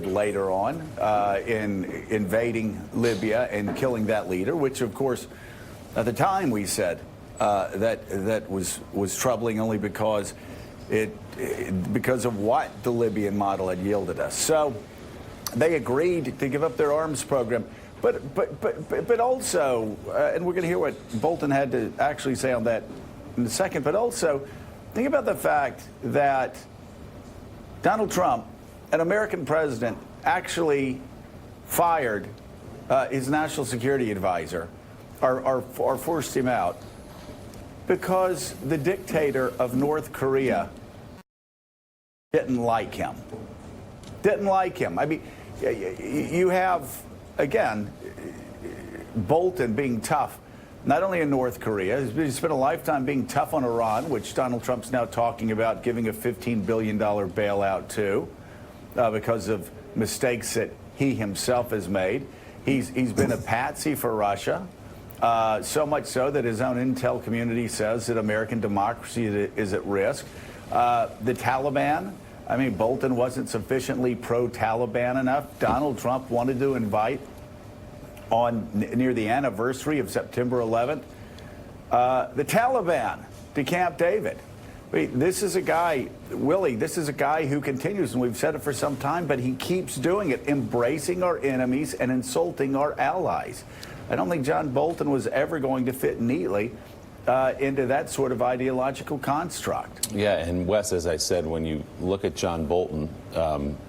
later on in invading Libya and killing that leader, which of course at the time we said that was troubling only because because of what the Libyan model had yielded us. So they agreed to give up their arms program, but also, and we're going to hear what Bolton had to actually say on that in a second. But also, think about the fact that Donald Trump, an American president, actually fired his national security advisor, or forced him out, because the dictator of North Korea didn't like him. Didn't like him. I mean, you have, again, Bolton being tough, not only in North Korea, he's spent a lifetime being tough on Iran, which Donald Trump's now talking about giving a $15 billion bailout to, because of mistakes that he himself has made. He's been a patsy for Russia, so much so that his own intel community says that American democracy is at risk. The Taliban, I mean, Bolton wasn't sufficiently pro-Taliban enough. Donald Trump wanted to invite, near the anniversary of September 11th, the Taliban to Camp David. This is a guy, Willie, this is a guy who continues, and we've said it for some time, but he keeps doing it, embracing our enemies and insulting our allies. I don't think John Bolton was ever going to fit neatly into that sort of ideological construct. Yeah, and Wes, as I said, when you look at John Bolton,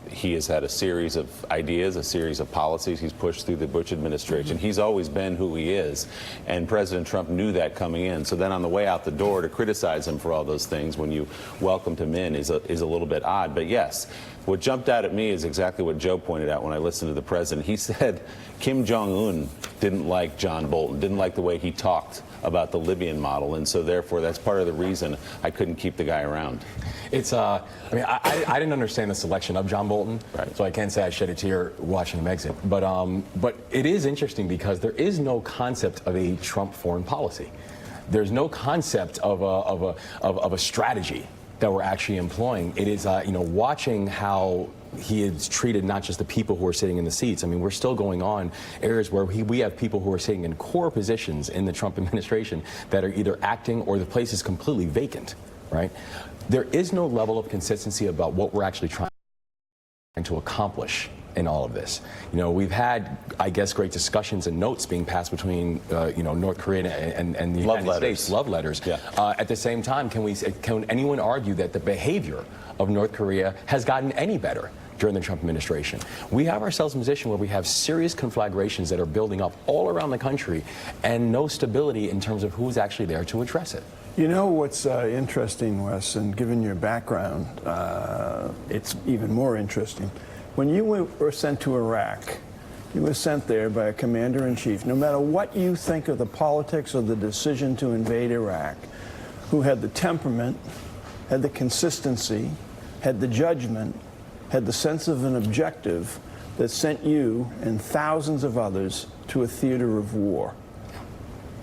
he has had a series of ideas, a series of policies he's pushed through the Bush administration. He's always been who he is, and President Trump knew that coming in. So then on the way out the door to criticize him for all those things when you welcomed him in is a little bit odd. But yes, what jumped out at me is exactly what Joe pointed out when I listened to the president. He said Kim Jong-un didn't like John Bolton, didn't like the way he talked about the Libyan model, and so therefore that's part of the reason I couldn't keep the guy around. It's I mean, I didn't understand the selection of John Bolton, right, so I can't say I shed a tear watching him exit. But it is interesting because there is no concept of a Trump foreign policy. There's no concept of a strategy that we're actually employing. It is watching how he has treated not just the people who are sitting in the seats. I mean, we're still going on areas where we have people who are sitting in core positions in the Trump administration that are either acting or the place is completely vacant, right? There is no level of consistency about what we're actually trying to accomplish in all of this. You know, we've had, I guess, great discussions and notes being passed between, North Korea and the United States. Love letters. Yeah. At the same time, can anyone argue that the behavior of North Korea has gotten any better during the Trump administration? We have ourselves in a position where we have serious conflagrations that are building up all around the country and no stability in terms of who's actually there to address it. You know what's interesting, Wes, and given your background, it's even more interesting. When you were sent to Iraq, you were sent there by a commander-in-chief, no matter what you think of the politics of the decision to invade Iraq, who had the temperament, had the consistency, had the judgment, had the sense of an objective that sent you and thousands of others to a theater of war.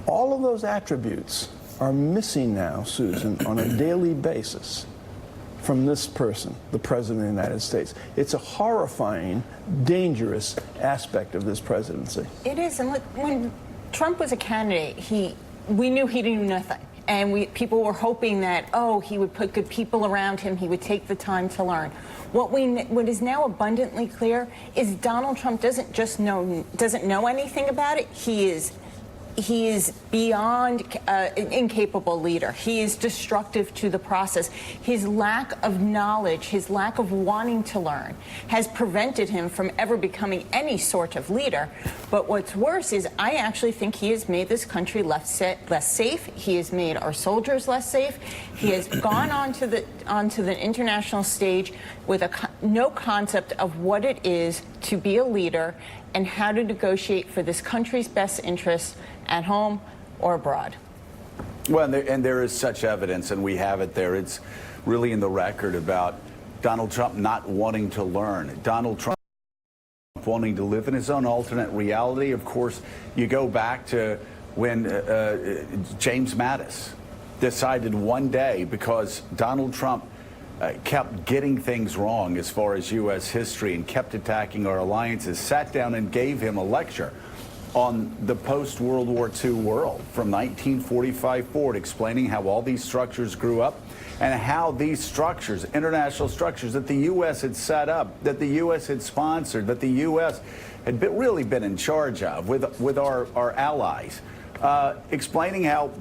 All of those attributes are missing now, Susan, on a daily basis from this person, the President of the United States. It's a horrifying, dangerous aspect of this presidency. It is, and look, when Trump was a candidate, we knew he didn't do nothing. And people were hoping that, he would put good people around him, he would take the time to learn. What is now abundantly clear is Donald Trump doesn't know anything about it. He is beyond an incapable leader. He is destructive to the process. His lack of knowledge, his lack of wanting to learn has prevented him from ever becoming any sort of leader. But what's worse is I actually think he has made this country less safe. He has made our soldiers less safe. He has gone onto the international stage with no concept of what it is to be a leader and how to negotiate for this country's best interests at home or abroad. Well, and there is such evidence, and we have it there. It's really in the record about Donald Trump not wanting to learn. Donald Trump wanting to live in his own alternate reality. Of course, you go back to when James Mattis decided one day, because Donald Trump kept getting things wrong as far as U.S. history and kept attacking our alliances, sat down and gave him a lecture on the post-World War II world from 1945 forward, explaining how all these structures grew up and how these structures, international structures that the U.S. had set up, that the U.S. had sponsored, that the U.S. had really been in charge of with our allies, explaining how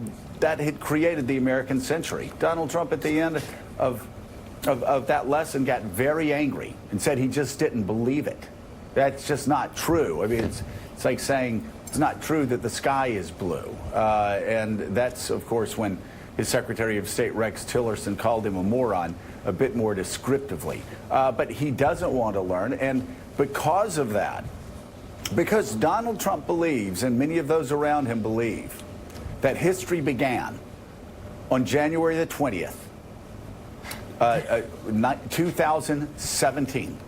that had created the American century. Donald Trump at the end of that lesson got very angry and said he just didn't believe it. That's just not true. I mean, it's like saying it's not true that the sky is blue. And that's, of course, when his Secretary of State, Rex Tillerson, called him a moron a bit more descriptively. But he doesn't want to learn. And because of that, because Donald Trump believes, and many of those around him believe, that history began on January the 20th, 2017.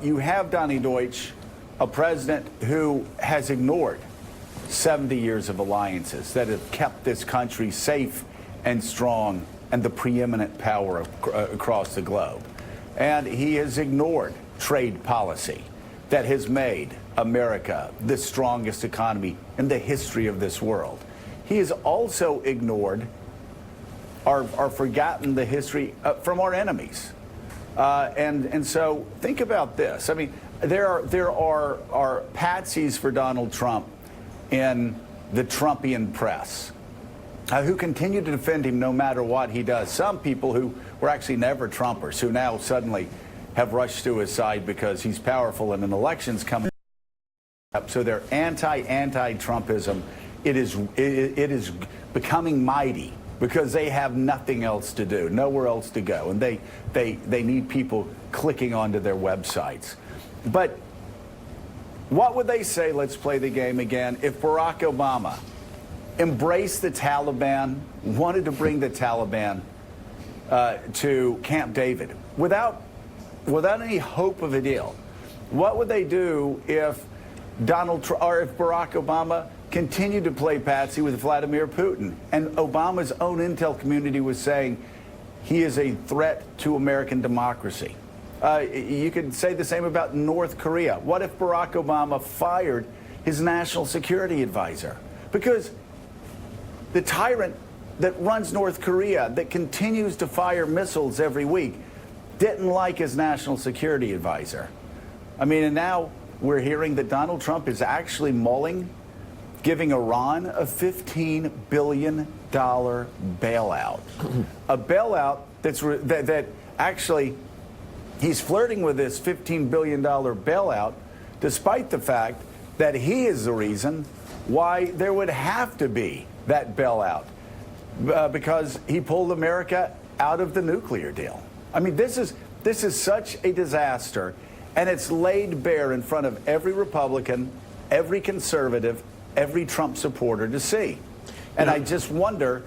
You have, Donnie Deutsch, a president who has ignored 70 years of alliances that have kept this country safe and strong and the preeminent power across the globe. And he has ignored trade policy that has made America the strongest economy in the history of this world. He has also ignored or forgotten the history from our enemies. And so think about this. I mean, there are patsies for Donald Trump in the Trumpian press who continue to defend him no matter what he does. Some people who were actually never Trumpers who now suddenly have rushed to his side because he's powerful and an election's coming up. So they're anti-Trumpism. It is becoming mighty because they have nothing else to do, nowhere else to go, and they need people clicking onto their websites. But what would they say, let's play the game again, if Barack Obama embraced the Taliban, wanted to bring the Taliban to Camp David without any hope of a deal? What would they do if if Barack Obama continued to play patsy with Vladimir Putin? And Obama's own intel community was saying he is a threat to American democracy. You could say the same about North Korea. What if Barack Obama fired his national security advisor? Because the tyrant that runs North Korea, that continues to fire missiles every week, didn't like his national security advisor. I mean, and now we're hearing that Donald Trump is actually mulling giving Iran a $15 billion bailout. A bailout that actually he's flirting with this $15 billion bailout, despite the fact that he is the reason why there would have to be that bailout, because he pulled America out of the nuclear deal. I mean, this is such a disaster, and it's laid bare in front of every Republican, every conservative, every Trump supporter to see. And I just wonder,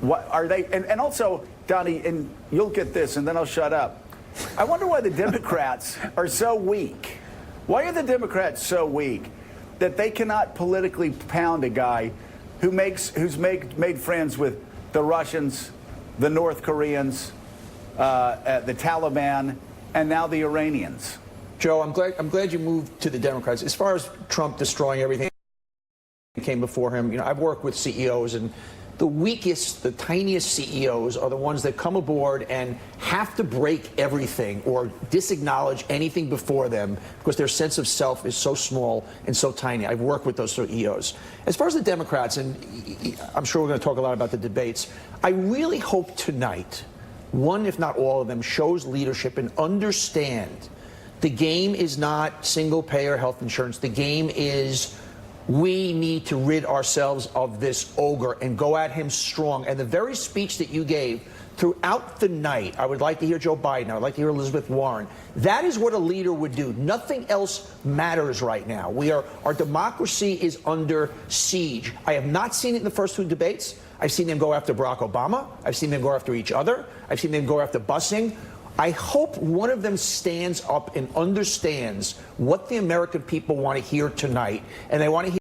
what are they? And also, Donnie, and you'll get this, and then I'll shut up. I wonder why the Democrats are so weak. Why are the Democrats so weak that they cannot politically pound a guy who's made friends with the Russians, the North Koreans, the Taliban, and now the Iranians? Joe, I'm glad you moved to the Democrats. As far as Trump destroying everything that came before him, you know, I've worked with CEOs, and the weakest, the tiniest CEOs are the ones that come aboard and have to break everything or disacknowledge anything before them because their sense of self is so small and so tiny. I've worked with those CEOs. As far as the Democrats, and I'm sure we're going to talk a lot about the debates, I really hope tonight, one, if not all of them, shows leadership and understand the game is not single-payer health insurance. The game is we need to rid ourselves of this ogre and go at him strong. And the very speech that you gave throughout the night, I would like to hear Joe Biden, I would like to hear Elizabeth Warren. That is what a leader would do. Nothing else matters right now. Our democracy is under siege. I have not seen it in the first two debates. I've seen them go after Barack Obama. I've seen them go after each other. I've seen them go after busing. I hope one of them stands up and understands what the American people want to hear tonight, and they want to hear